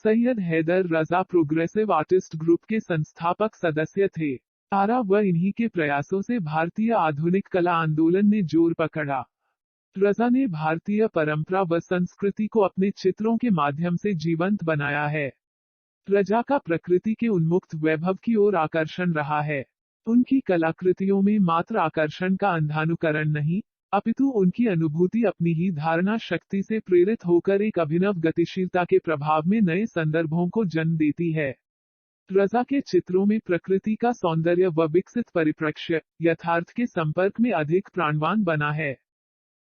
सैयद हैदर रजा progressive artist group के संस्थापक सदस्य थे। आरा व इन्हीं के प्रयासों से भारतीय आधुनिक कला आंदोलन ने जोर पकड़ा। रजा ने भारतीय परंपरा व संस्कृति को अपने चित्रों के माध्यम से जीवंत बनाया है। रजा का प्रकृति के उन्मुक्त वैभव की ओर आकर्षण रहा है। उनकी कलाकृतियों में मात्र आकर्षण का अंधानुकरण नहीं, अपितु उनकी अनुभूति अपनी ही धारणा शक्ति से प्रेरित होकर एक अभिनव गतिशीलता के प्रभाव में नए संदर्भों को जन्म देती है। रजा के चित्रों में प्रकृति का सौंदर्य व विकसित परिप्रेक्ष्य यथार्थ के संपर्क में अधिक प्राणवान बना है।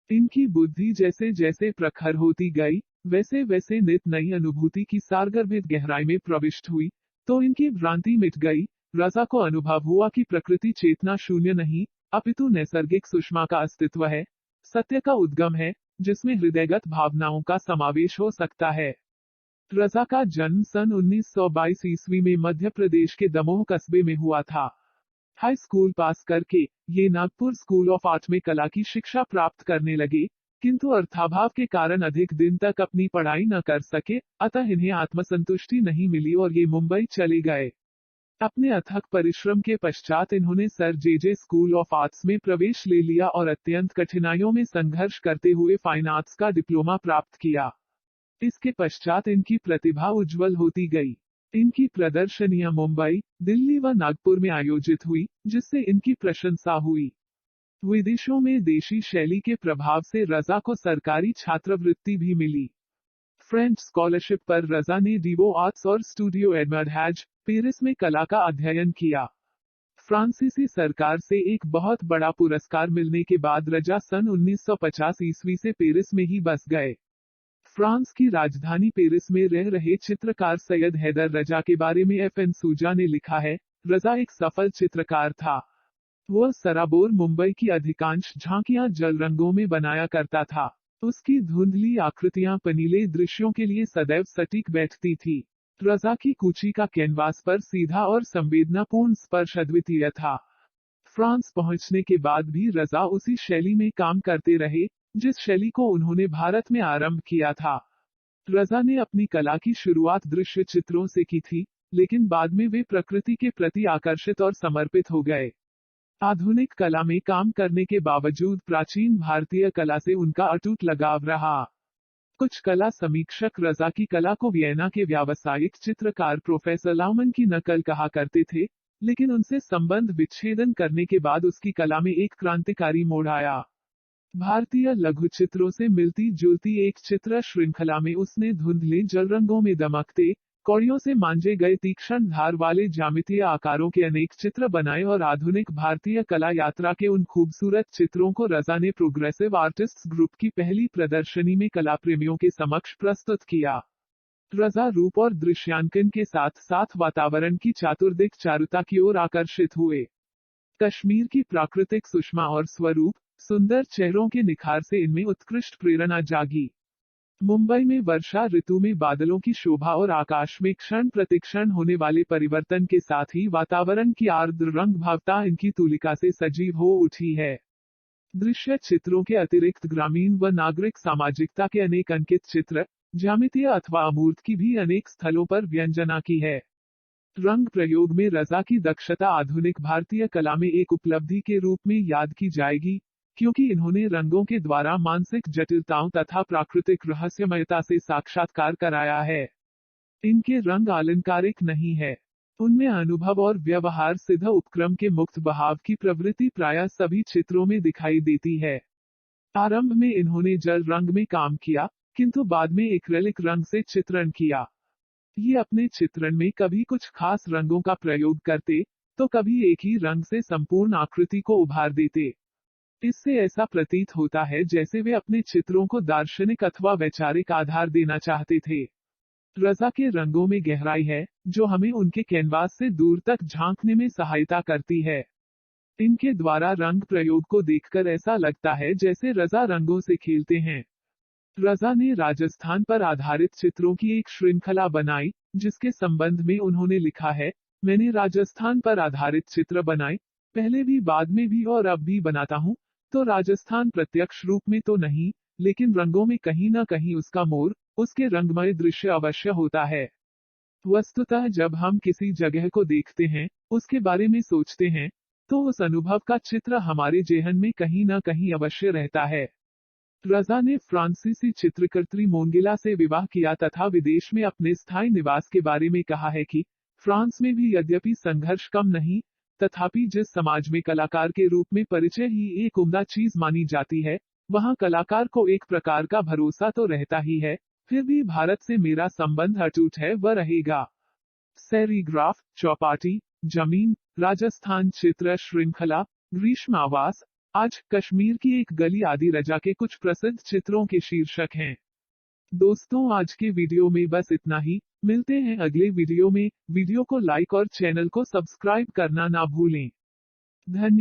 इनकी बुद्धि जैसे जैसे प्रखर होती गई, वैसे वैसे नित नई अनुभूति की सारगर्भित गहराई में प्रविष्ट हुई, तो इनकी भ्रांति मिट गई। रजा को अनुभव हुआ कि प्रकृति चेतना शून्य नहीं, अपितु नैसर्गिक सुषमा का अस्तित्व है, सत्य का उद्गम है, जिसमें हृदयगत भावनाओं का समावेश हो सकता है। रजा का जन्म सन 1922 ईस्वी में मध्य प्रदेश के दमोह कस्बे में हुआ था। हाई स्कूल पास करके ये नागपुर स्कूल ऑफ आर्ट में कला की शिक्षा प्राप्त करने लगे, किंतु अर्थाभाव के कारण अधिक दिन तक अपनी पढ़ाई न कर सके, अतः इन्हें आत्मसंतुष्टि नहीं मिली और ये मुंबई चले गए। अपने अथक परिश्रम के पश्चात इन्होंने sir J school of arts में प्रवेश ले लिया और अत्यंत कठिनाइयों में संघर्ष करते हुए फाइन आर्ट्स का डिप्लोमा प्राप्त किया। इसके पश्चात इनकी प्रतिभा उज्जवल होती गई। इनकी प्रदर्शनियां मुंबई, दिल्ली व नागपुर में आयोजित हुई, जिससे इनकी प्रशंसा हुई। विदेशों में देशी शैली के प्रभाव से रजा को सरकारी छात्रवृत्ति भी मिली। फ्रेंच स्कॉलरशिप पर रजा ने डिवो आर्ट्स और स्टूडियो एडमर्ड पेरिस में कला का अध्ययन किया। फ्रांसीसी सरकार से एक बहुत बड़ा पुरस्कार मिलने के बाद रजा सन 1950 ईस्वी से पेरिस में ही बस गए। फ्रांस की राजधानी पेरिस में रह रहे चित्रकार सैयद हैदर रजा के बारे में FN सूजा ने लिखा है, रजा एक सफल चित्रकार था। वह सराबोर मुंबई की अधिकांश झांकियां जल रंगों में बनाया करता था। उसकी धुंधली आकृतियां पनीले दृश्यों के लिए सदैव सटीक बैठती थी। रजा की कूची का कैनवास पर सीधा और संवेदनापूर्ण स्पर्श अद्वितीय था। फ्रांस पहुंचने के बाद भी रजा उसी शैली में काम करते रहे, जिस शैली को उन्होंने भारत में आरंभ किया था। रजा ने अपनी कला की शुरुआत दृश्य चित्रों से की थी, लेकिन बाद में वे प्रकृति के प्रति आकर्षित और समर्पित हो गए। आधुनिक कला में काम करने के बावजूद प्राचीन भारतीय कला से उनका अटूट लगाव रहा। कुछ कला समीक्षक रजा की कला को वियना के व्यावसायिक चित्रकार प्रोफेसर लाउमन की नकल कहा करते थे, लेकिन उनसे संबंध विच्छेदन करने के बाद उसकी कला में एक क्रांतिकारी मोड़ आया। भारतीय लघु चित्रों से मिलती जुलती एक चित्र श्रृंखला में उसने धुंधले जल रंगों में दमकते, कौड़ियों से मांजे गए तीक्ष्ण धार वाले ज्यामितीय आकारों के अनेक चित्र बनाए और आधुनिक भारतीय कला यात्रा के उन खूबसूरत चित्रों को रजा ने प्रोग्रेसिव आर्टिस्ट्स ग्रुप की पहली प्रदर्शनी में कला प्रेमियों के समक्ष प्रस्तुत किया। रजा रूप और दृश्यांकन के साथ साथ वातावरण की चातुर्दिक चारुता की ओर आकर्षित हुए। कश्मीर की प्राकृतिक सुषमा और स्वरूप, सुंदर चेहरों के निखार से इनमें उत्कृष्ट प्रेरणा जागी। मुंबई में वर्षा ऋतु में बादलों की शोभा और आकाश में क्षण प्रतिक्षण होने वाले परिवर्तन के साथ ही वातावरण की आर्द्र रंग भावता इनकी तुलिका से सजीव हो उठी है। दृश्य चित्रों के अतिरिक्त ग्रामीण व नागरिक सामाजिकता के अनेक अंकित चित्र, ज्यामितीय अथवा अमूर्त की भी अनेक स्थलों पर व्यंजना की है। रंग प्रयोग में रजा की दक्षता आधुनिक भारतीय कला में एक उपलब्धि के रूप में याद की जाएगी, क्योंकि इन्होंने रंगों के द्वारा मानसिक जटिलताओं तथा प्राकृतिक रहस्यमयता से साक्षात्कार कराया है। इनके रंग अलंकारिक नहीं है, उनमें अनुभव और व्यवहार सिद्ध उपक्रम के मुक्त बहाव की प्रवृत्ति प्रायः सभी चित्रों में दिखाई देती है। आरंभ में इन्होंने जल रंग में काम किया, किंतु बाद में एक्रेलिक रंग से चित्रण किया। ये अपने चित्रण में कभी कुछ खास रंगों का प्रयोग करते, तो कभी एक ही रंग से संपूर्ण आकृति को उभार देते। इससे ऐसा प्रतीत होता है जैसे वे अपने चित्रों को दार्शनिक अथवा वैचारिक आधार देना चाहते थे। रजा के रंगों में गहराई है, जो हमें उनके कैनवास से दूर तक झांकने में सहायता करती है। इनके द्वारा रंग प्रयोग को देखकर ऐसा लगता है जैसे रजा रंगों से खेलते हैं। रजा ने राजस्थान पर आधारित चित्रों की एक श्रृंखला बनाई, जिसके संबंध में उन्होंने लिखा है, मैंने राजस्थान पर आधारित चित्र बनाए, पहले भी बाद में भी और अब भी बनाता हूँ, तो राजस्थान प्रत्यक्ष रूप में तो नहीं, लेकिन रंगों में कहीं न कहीं उसका मोर, उसके रंगमय दृश्य अवश्य होता है। वस्तुतः जब हम किसी जगह को देखते हैं, उसके बारे में सोचते हैं, तो उस अनुभव का चित्र हमारे जेहन में कहीं न कहीं अवश्य रहता है। रजा ने फ्रांसीसी चित्रकर्त्री मोंगेला से विवाह किया तथा विदेश में अपने स्थायी निवास के बारे में कहा है कि फ्रांस में भी यद्यपि संघर्ष कम नहीं, तथापि जिस समाज में कलाकार के रूप में परिचय ही एक उम्दा चीज मानी जाती है, वहां कलाकार को एक प्रकार का भरोसा तो रहता ही है। फिर भी भारत से मेरा संबंध अटूट है व रहेगा। सेरीग्राफ, चौपाटी, जमीन, राजस्थान चित्र श्रृंखला, ग्रीष्म आवास, आज कश्मीर की एक गली आदि रजा के कुछ प्रसिद्ध चित्रों के शीर्षक हैं। दोस्तों, आज के वीडियो में बस इतना ही। मिलते हैं अगले वीडियो में। वीडियो को लाइक और चैनल को सब्सक्राइब करना ना भूलें। धन्यवाद।